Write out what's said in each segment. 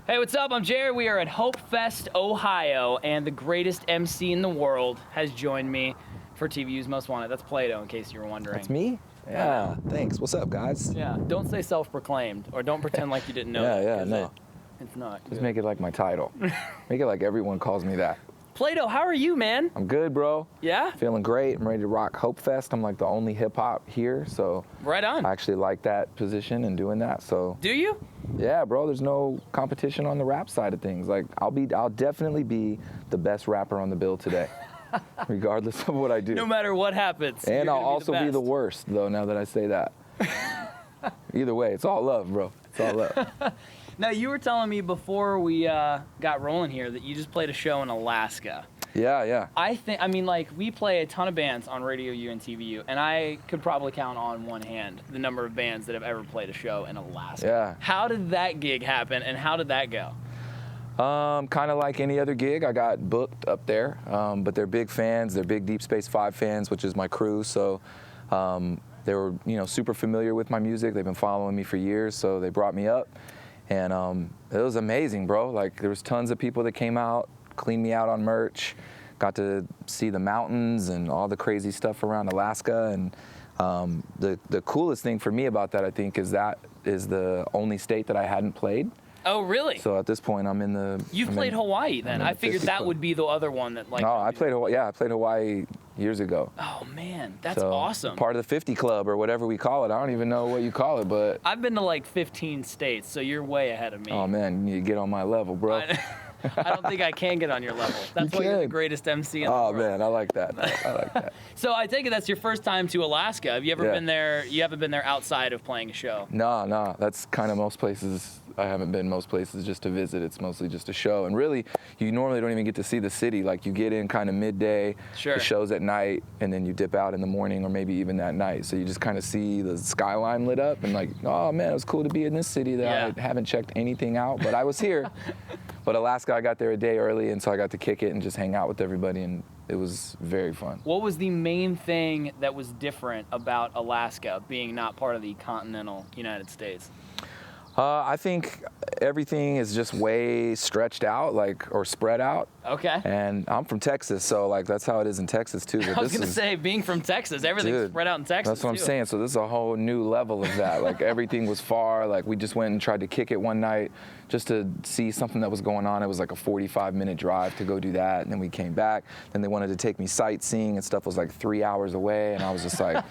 Hey, what's up? I'm Jared. We are at Hope Fest, Ohio, and the greatest MC in the world has joined me for TVU's Most Wanted. That's Playdough, in case you were wondering. That's me? Yeah, thanks. What's up, guys? Yeah, don't say self-proclaimed, or don't pretend like you didn't know that. Yeah, no. It's not. Just make it like my title. Make it like everyone calls me that. Playdough, how are you, man? I'm good, bro. Yeah? Feeling great. I'm ready to rock Hope Fest. I'm like the only hip-hop here, so Right on. I actually like that position and doing that, so. Do you? Yeah, bro, there's no competition on the rap side of things. Like, I'll definitely be the best rapper on the bill today, regardless of what I do. No matter what happens. And you're I'll gonna also be the best. worst, though, now that I say that. Either way, it's all love, bro. It's all love. Now, you were telling me before we got rolling here that you just played a show in Alaska. Yeah. I mean, like, we play a ton of bands on RadioU and TVU, and I could probably count on one hand the number of bands that have ever played a show in Alaska. Yeah. How did that gig happen, and how did that go? Kind of like any other gig, I got booked up there, but they're big fans. They're big Deep Space 5 fans, which is my crew, so they were, super familiar with my music. They've been following me for years, so they brought me up, and it was amazing, bro. Like, there was tons of people that came out, cleaned me out on merch, got to see the mountains and all the crazy stuff around Alaska, and the coolest thing for me about that, I think, is that is the only state that I hadn't played. Oh, really? So at this point, I'm in the. You've played Hawaii, then. I figured that would be the other one that, like. No, I played Hawaii. Yeah, I played Hawaii years ago. Oh man, that's So, awesome. Part of the 50 Club or whatever we call it. I don't even know what you call it, but. I've been to like 15 states, so you're way ahead of me. Oh man, you need to get on my level, bro. I don't think I can get on your level. That's why you're the greatest MC in the world. Oh man, I like that. I like that. So I take it that's your first time to Alaska. Have you ever been there? You haven't been there outside of playing a show? No. That's kind of most places. I haven't been most places just to visit. It's mostly just a show. And really, you normally don't even get to see the city. Like, you get in kind of midday, Sure. The show's at night, and then you dip out in the morning or maybe even that night. So you just kind of see the skyline lit up and like, oh man, it was cool to be in this city that I haven't checked anything out, but I was here. But Alaska, I got there a day early, and so I got to kick it and just hang out with everybody, and it was very fun. What was the main thing that was different about Alaska being not part of the continental United States? I think everything is just way stretched out, or spread out. Okay. And I'm from Texas, so that's how it is in Texas too. But I was gonna say, being from Texas, everything's spread out in Texas. That's what I'm saying. So this is a whole new level of that. Like, everything was far. Like, we just went and tried to kick it one night just to see something that was going on. It was like a 45-minute drive to go do that, and then we came back. Then they wanted to take me sightseeing, and stuff was like 3 hours away, and I was just like.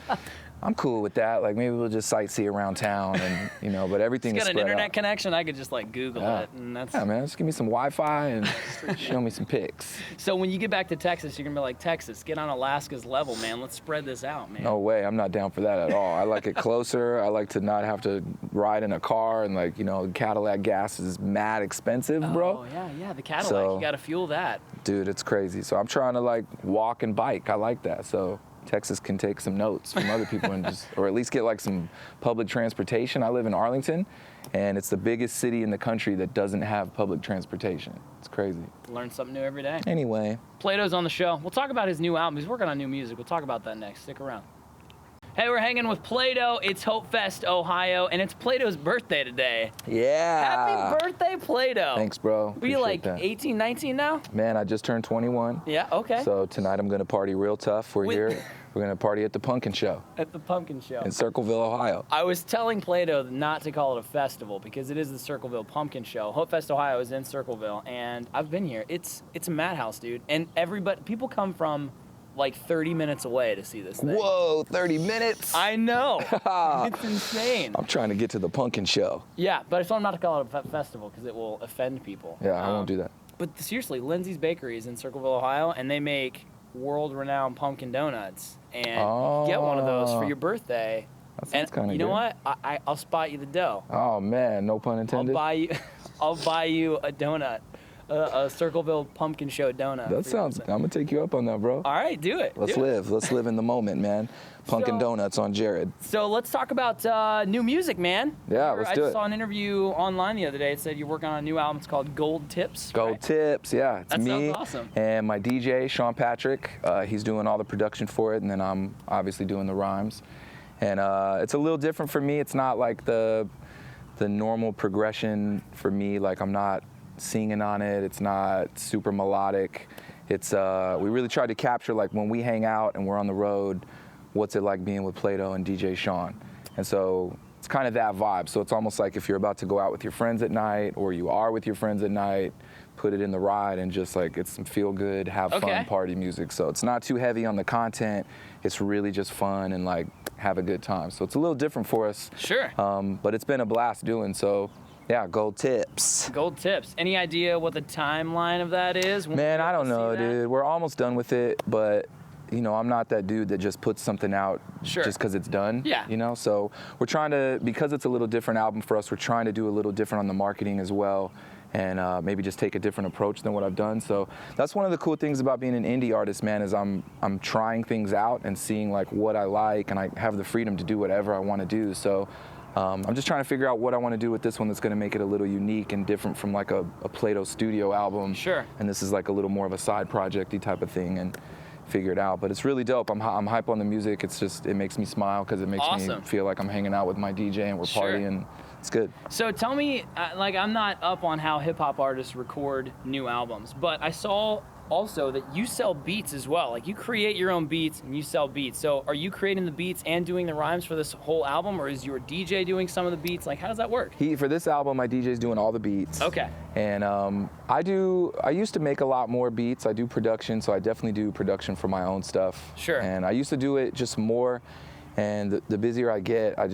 I'm cool with that. Like, maybe we'll just sightsee around town, and but everything is spread out. Got an internet connection. I could just Google it, and that's. Yeah, man. Just give me some Wi-Fi and show me some pics. So when you get back to Texas, you're gonna be like, Texas, get on Alaska's level, man. Let's spread this out, man. No way. I'm not down for that at all. I like it closer. I like to not have to ride in a car, and Cadillac gas is mad expensive, bro. Oh yeah, the Cadillac. You gotta fuel that. Dude, it's crazy. So I'm trying to walk and bike. I like that. So. Texas can take some notes from other people and or at least get some public transportation. I live in Arlington, and it's the biggest city in the country that doesn't have public transportation. It's crazy. Learn something new every day. Anyway. Playdough's on the show. We'll talk about his new album. He's working on new music. We'll talk about that next. Stick around. Hey, we're hanging with Playdough. It's Hope Fest, Ohio, and it's Playdough's birthday today. Yeah. Happy birthday, Playdough. Thanks, bro. Are you 18, 19 now? Man, I just turned 21. Yeah, okay. So tonight I'm going to party real tough. We're here. We're going to party at the Pumpkin Show. At the Pumpkin Show. In Circleville, Ohio. I was telling Playdough not to call it a festival because it is the Circleville Pumpkin Show. Hope Fest, Ohio is in Circleville, and I've been here. It's a madhouse, dude. And people come from 30 minutes away to see this thing. Whoa, 30 minutes? I know. It's insane. I'm trying to get to the Pumpkin Show. Yeah, but I told him not to call it a festival because it will offend people. Yeah, I won't do that. But seriously, Lindsay's Bakery is in Circleville, Ohio, and they make world-renowned pumpkin donuts. And you can get one of those for your birthday. That sounds kind of good. You know what? I'll spot you the dough. Oh man, no pun intended. I'll buy you a donut. A Circleville Pumpkin Show donut. That sounds. I'm gonna take you up on that, bro. All right, do it. Let's live. Let's live in the moment, man. Pumpkin donuts on Jared. So let's talk about new music, man. Yeah, let's do it. I saw an interview online the other day. It said you're working on a new album. It's called Gold Tips. Gold Tips, yeah. It's me. That sounds awesome. And my DJ, Sean Patrick. He's doing all the production for it, and then I'm obviously doing the rhymes. And it's a little different for me. It's not like the the normal progression for me. Like, I'm not singing on it. It's not super melodic. It's we really tried to capture, like, when we hang out and we're on the road, what's it like being with Playdough and DJ Sean. And so it's kind of that vibe. So it's almost like if you're about to go out with your friends at night, or you are with your friends at night, put it in the ride and just, like, it's some feel good, have fun party music. So it's not too heavy on the content. It's really just fun and, like, have a good time. So it's a little different for us. Sure. But it's been a blast doing so. Yeah, gold tips. Gold tips. Any idea what the timeline of that is? Man, I don't know, dude. We're almost done with it, but, you know, I'm not that dude that just puts something out just because it's done. Yeah. You know, so we're trying to, because it's a little different album for us, we're trying to do a little different on the marketing as well, and maybe just take a different approach than what I've done. So that's one of the cool things about being an indie artist, man, is I'm trying things out and seeing, like, what I like, and I have the freedom to do whatever I want to do. So I'm just trying to figure out what I want to do with this one that's going to make it a little unique and different from, like, a Playdough studio album. Sure. And this is, like, a little more of a side project-y type of thing, and figure it out. But it's really dope. I'm hype on the music. It's just, it makes me smile because it makes me feel like I'm hanging out with my DJ and we're partying. It's good. So tell me, like, I'm not up on how hip-hop artists record new albums, but I saw also that you sell beats as well. Like, you create your own beats and you sell beats. So are you creating the beats and doing the rhymes for this whole album, or is your DJ doing some of the beats? Like, how does that work? For this album, my DJ's doing all the beats. Okay. And I used to make a lot more beats. I do production, so I definitely do production for my own stuff. Sure. And I used to do it just more, and the busier I get, I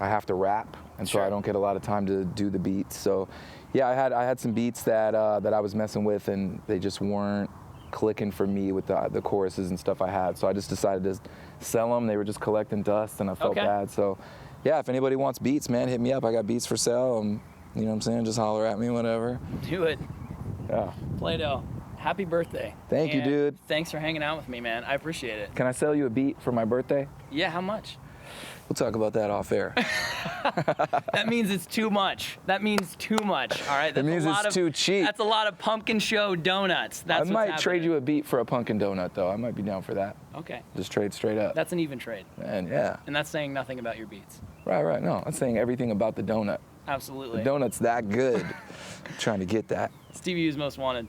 have to rap, and so I don't get a lot of time to do the beats. So yeah, I had some beats that I was messing with, and they just weren't clicking for me with the choruses and stuff I had. So I just decided to sell them. They were just collecting dust, and I felt bad. So yeah, if anybody wants beats, man, hit me up. I got beats for sale. You know what I'm saying? Just holler at me, whatever. Do it. Yeah. Playdough, happy birthday. Thank you, dude. Thanks for hanging out with me, man. I appreciate it. Can I sell you a beat for my birthday? Yeah, how much? We'll talk about that off air. That means it's too much. That means too much, all right? That means it's too cheap. That's a lot of pumpkin show donuts. That's I might trade you a beat for a pumpkin donut, though. I might be down for that. Okay. Just trade straight up. That's an even trade. And yeah. And that's saying nothing about your beats. Right. No, I'm saying everything about the donut. Absolutely. The donut's that good. I'm trying to get that. It's TVU's Most Wanted.